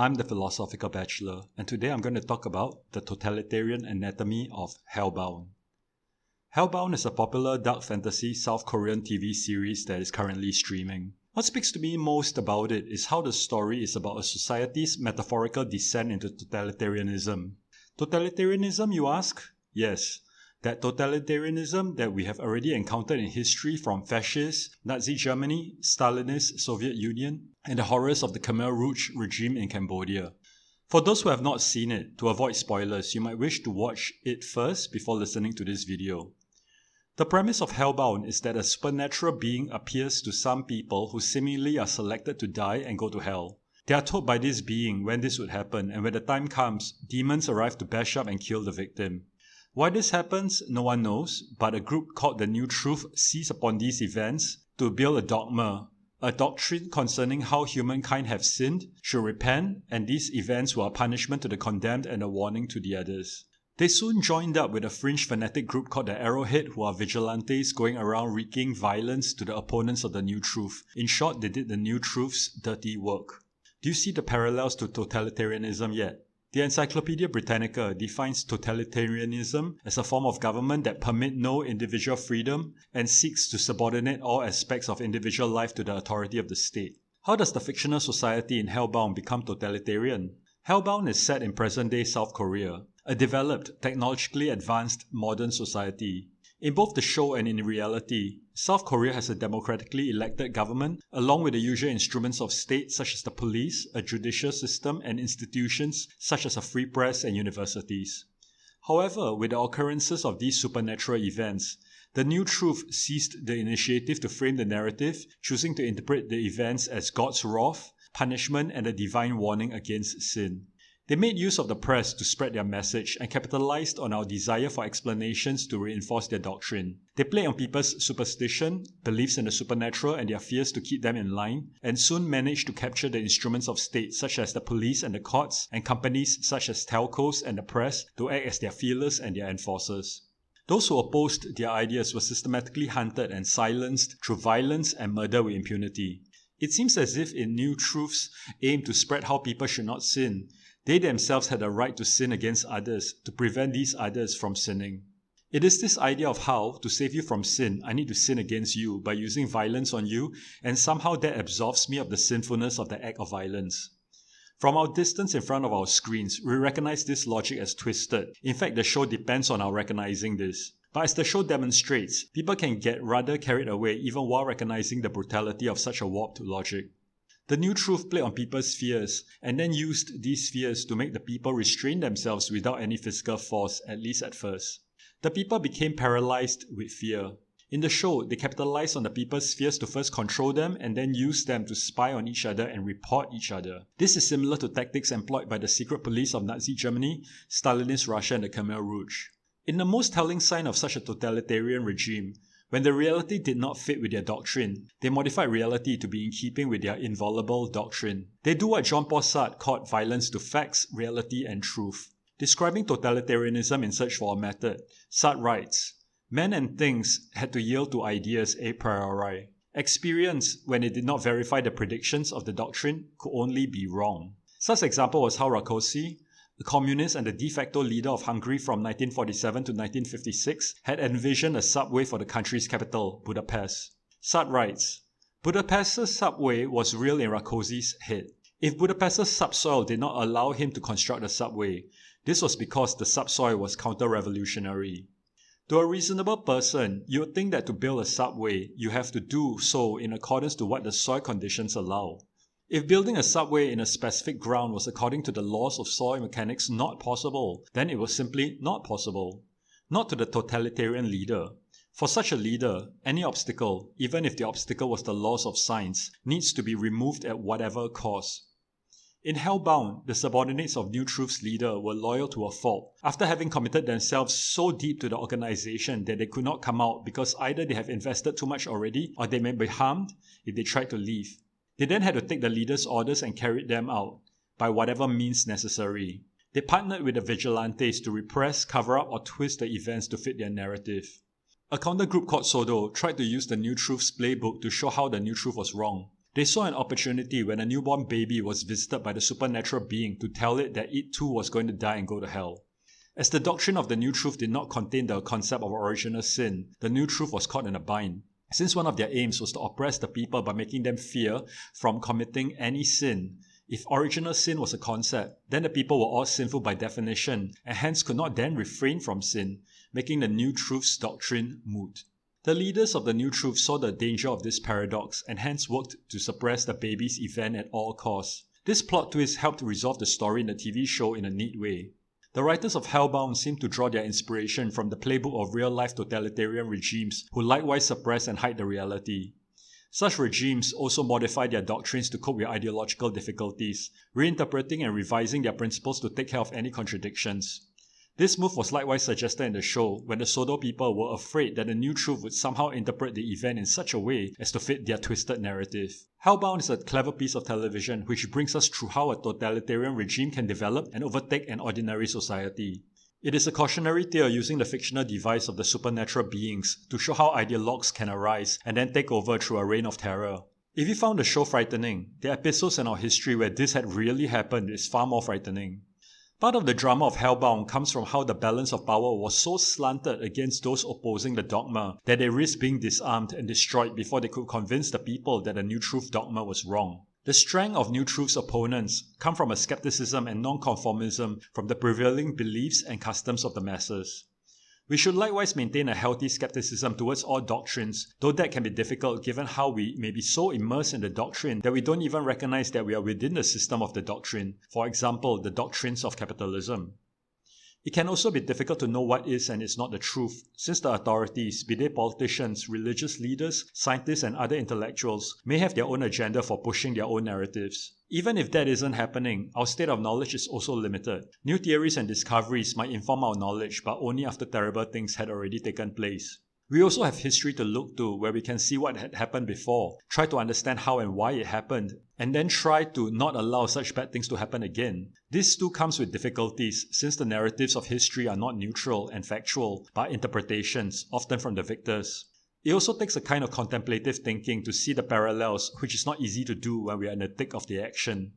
I'm the Philosophical Bachelor, and today I'm going to talk about the totalitarian anatomy of Hellbound. Hellbound is a popular dark fantasy South Korean TV series that is currently streaming. What speaks to me most about it is how the story is about a society's metaphorical descent into totalitarianism. Totalitarianism, you ask? Yes. That totalitarianism that we have already encountered in history from fascist, Nazi Germany, Stalinist Soviet Union, and the horrors of the Khmer Rouge regime in Cambodia. For those who have not seen it, to avoid spoilers, you might wish to watch it first before listening to this video. The premise of Hellbound is that a supernatural being appears to some people who seemingly are selected to die and go to hell. They are told by this being when this would happen, and when the time comes, demons arrive to bash up and kill the victim. Why this happens, no one knows, but a group called the New Truth seized upon these events to build a dogma, a doctrine concerning how humankind have sinned, should repent, and these events were a punishment to the condemned and a warning to the others. They soon joined up with a fringe fanatic group called the Arrowhead, who are vigilantes going around wreaking violence to the opponents of the New Truth. In short, they did the New Truth's dirty work. Do you see the parallels to totalitarianism yet? The Encyclopedia Britannica defines totalitarianism as a form of government that permits no individual freedom and seeks to subordinate all aspects of individual life to the authority of the state. How does the fictional society in Hellbound become totalitarian? Hellbound is set in present-day South Korea, a developed, technologically advanced modern society. In both the show and in reality, South Korea has a democratically elected government, along with the usual instruments of state such as the police, a judicial system, and institutions such as a free press and universities. However, with the occurrences of these supernatural events, the New Truth seized the initiative to frame the narrative, choosing to interpret the events as God's wrath, punishment, and a divine warning against sin. They made use of the press to spread their message and capitalized on our desire for explanations to reinforce their doctrine. They played on people's superstition, beliefs in the supernatural, and their fears to keep them in line, and soon managed to capture the instruments of state such as the police and the courts, and companies such as telcos and the press to act as their feelers and their enforcers. Those who opposed their ideas were systematically hunted and silenced through violence and murder with impunity. It seems as if in New Truth's aim to spread how people should not sin, they themselves had a right to sin against others to prevent these others from sinning. It is this idea of how, to save you from sin, I need to sin against you by using violence on you, and somehow that absolves me of the sinfulness of the act of violence. From our distance in front of our screens, we recognize this logic as twisted. In fact, the show depends on our recognizing this. But as the show demonstrates, people can get rather carried away even while recognizing the brutality of such a warped logic. The New Truth played on people's fears and then used these fears to make the people restrain themselves without any physical force, at least at first. The people became paralyzed with fear. In the show, they capitalized on the people's fears to first control them and then use them to spy on each other and report each other. This is similar to tactics employed by the secret police of Nazi Germany, Stalinist Russia, and the Khmer Rouge. In the most telling sign of such a totalitarian regime, when the reality did not fit with their doctrine, they modified reality to be in keeping with their inviolable doctrine. They do what Jean-Paul Sartre called violence to facts, reality, and truth. Describing totalitarianism in Search for a Method, Sartre writes, "Men and things had to yield to ideas a priori. Experience, when it did not verify the predictions of the doctrine, could only be wrong." Such example was how Rákosi, the communist and the de facto leader of Hungary from 1947 to 1956, had envisioned a subway for the country's capital, Budapest. Sartre writes, "Budapest's subway was real in Rákosi's head. If Budapest's subsoil did not allow him to construct a subway, this was because the subsoil was counter-revolutionary. To a reasonable person, you would think that to build a subway, you have to do so in accordance to what the soil conditions allow. If building a subway in a specific ground was according to the laws of soil mechanics not possible, then it was simply not possible. Not to the totalitarian leader. For such a leader, any obstacle, even if the obstacle was the laws of science, needs to be removed at whatever cost." In Hellbound, the subordinates of New Truth's leader were loyal to a fault, after having committed themselves so deep to the organization that they could not come out because either they have invested too much already or they may be harmed if they tried to leave. They then had to take the leader's orders and carry them out, by whatever means necessary. They partnered with the vigilantes to repress, cover up, or twist the events to fit their narrative. A counter group called Sodo tried to use the New Truth's playbook to show how the New Truth was wrong. They saw an opportunity when a newborn baby was visited by the supernatural being to tell it that it too was going to die and go to hell. As the doctrine of the new truth did not contain the concept of original sin, the new truth was caught in a bind. Since one of their aims was to oppress the people by making them fear from committing any sin, if original sin was a concept, then the people were all sinful by definition, and hence could not then refrain from sin, making the new truth's doctrine moot. The leaders of the new truth saw the danger of this paradox and hence worked to suppress the baby's event at all costs. This plot twist helped resolve the story in the TV show in a neat way. The writers of Hellbound seem to draw their inspiration from the playbook of real-life totalitarian regimes who likewise suppress and hide the reality. Such regimes also modify their doctrines to cope with ideological difficulties, reinterpreting and revising their principles to take care of any contradictions. This move was likewise suggested in the show when the Sodor people were afraid that the new truth would somehow interpret the event in such a way as to fit their twisted narrative. Hellbound is a clever piece of television which brings us through how a totalitarian regime can develop and overtake an ordinary society. It is a cautionary tale using the fictional device of the supernatural beings to show how ideologues can arise and then take over through a reign of terror. If you found the show frightening, the episodes in our history where this had really happened is far more frightening. Part of the drama of Hellbound comes from how the balance of power was so slanted against those opposing the dogma that they risked being disarmed and destroyed before they could convince the people that the New Truth dogma was wrong. The strength of New Truth's opponents come from a skepticism and nonconformism from the prevailing beliefs and customs of the masses. We should likewise maintain a healthy skepticism towards all doctrines, though that can be difficult given how we may be so immersed in the doctrine that we don't even recognize that we are within the system of the doctrine, for example, the doctrines of capitalism. It can also be difficult to know what is and is not the truth, since the authorities, be they politicians, religious leaders, scientists, and other intellectuals, may have their own agenda for pushing their own narratives. Even if that isn't happening, our state of knowledge is also limited. New theories and discoveries might inform our knowledge, but only after terrible things had already taken place. We also have history to look to where we can see what had happened before, try to understand how and why it happened, and then try to not allow such bad things to happen again. This too comes with difficulties, since the narratives of history are not neutral and factual, but interpretations, often from the victors. It also takes a kind of contemplative thinking to see the parallels, which is not easy to do when we are in the thick of the action.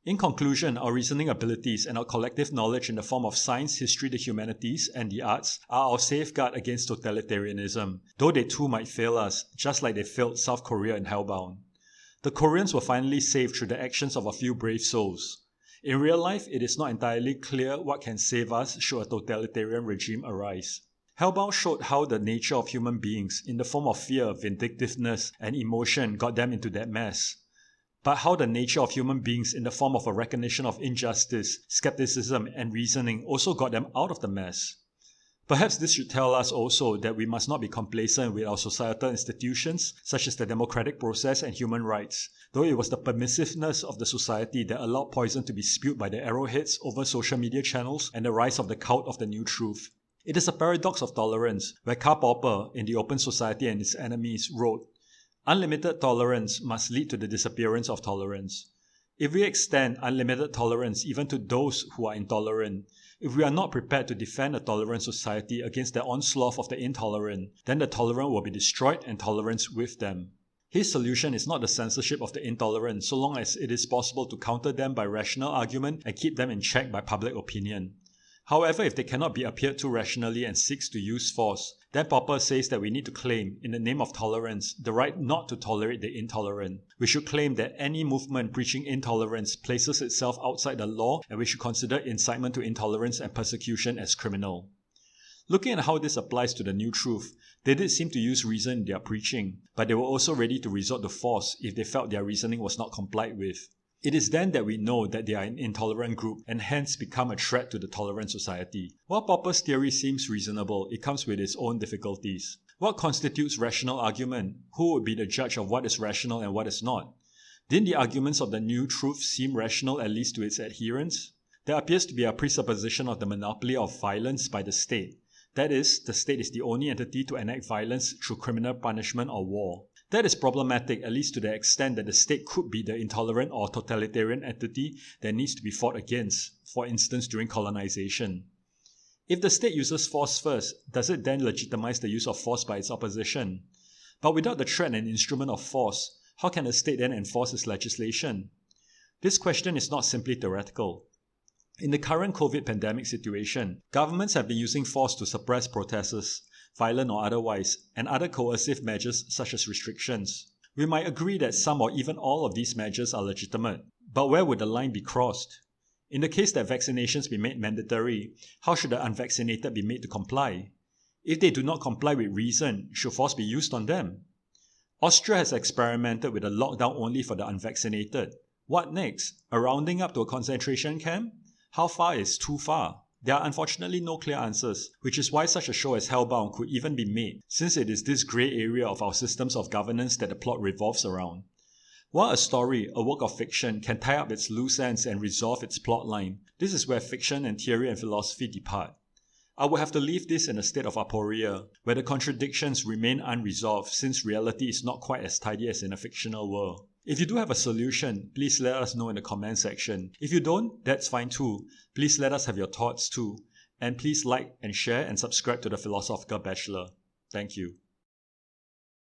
In conclusion, our reasoning abilities and our collective knowledge in the form of science, history, the humanities, and the arts are our safeguard against totalitarianism, though they too might fail us, just like they failed South Korea in Hellbound. The Koreans were finally saved through the actions of a few brave souls. In real life, it is not entirely clear what can save us should a totalitarian regime arise. Hellbound showed how the nature of human beings, in the form of fear, vindictiveness, and emotion, got them into that mess. But how the nature of human beings in the form of a recognition of injustice, skepticism, and reasoning also got them out of the mess. Perhaps this should tell us also that we must not be complacent with our societal institutions, such as the democratic process and human rights, though it was the permissiveness of the society that allowed poison to be spewed by the arrowheads over social media channels and the rise of the cult of the New Truth. It is a paradox of tolerance, where Karl Popper, in The Open Society and Its Enemies, wrote, "Unlimited tolerance must lead to the disappearance of tolerance. If we extend unlimited tolerance even to those who are intolerant, if we are not prepared to defend a tolerant society against the onslaught of the intolerant, then the tolerant will be destroyed and tolerance with them." His solution is not the censorship of the intolerant so long as it is possible to counter them by rational argument and keep them in check by public opinion. However, if they cannot be appealed to rationally and seeks to use force, then Popper says that we need to claim, in the name of tolerance, the right not to tolerate the intolerant. We should claim that any movement preaching intolerance places itself outside the law, and we should consider incitement to intolerance and persecution as criminal. Looking at how this applies to the New Truth, they did seem to use reason in their preaching, but they were also ready to resort to force if they felt their reasoning was not complied with. It is then that we know that they are an intolerant group and hence become a threat to the tolerant society. While Popper's theory seems reasonable, it comes with its own difficulties. What constitutes rational argument? Who would be the judge of what is rational and what is not? Didn't the arguments of the New Truth seem rational at least to its adherents? There appears to be a presupposition of the monopoly of violence by the state. That is, the state is the only entity to enact violence through criminal punishment or war. That is problematic, at least to the extent that the state could be the intolerant or totalitarian entity that needs to be fought against, for instance during colonization. If the state uses force first, does it then legitimize the use of force by its opposition? But without the threat and instrument of force, how can a state then enforce its legislation? This question is not simply theoretical. In the current COVID pandemic situation, governments have been using force to suppress protests, violent or otherwise, and other coercive measures such as restrictions. We might agree that some or even all of these measures are legitimate, but where would the line be crossed? In the case that vaccinations be made mandatory, how should the unvaccinated be made to comply? If they do not comply with reason, should force be used on them? Austria has experimented with a lockdown only for the unvaccinated. What next? A rounding up to a concentration camp? How far is too far? There are unfortunately no clear answers, which is why such a show as Hellbound could even be made, since it is this grey area of our systems of governance that the plot revolves around. While a story, a work of fiction, can tie up its loose ends and resolve its plotline, this is where fiction and theory and philosophy depart. I would have to leave this in a state of aporia, where the contradictions remain unresolved since reality is not quite as tidy as in a fictional world. If you do have a solution, please let us know in the comment section. If you don't, that's fine too. Please let us have your thoughts too. And please like and share and subscribe to The Philosophical Bachelor. Thank you.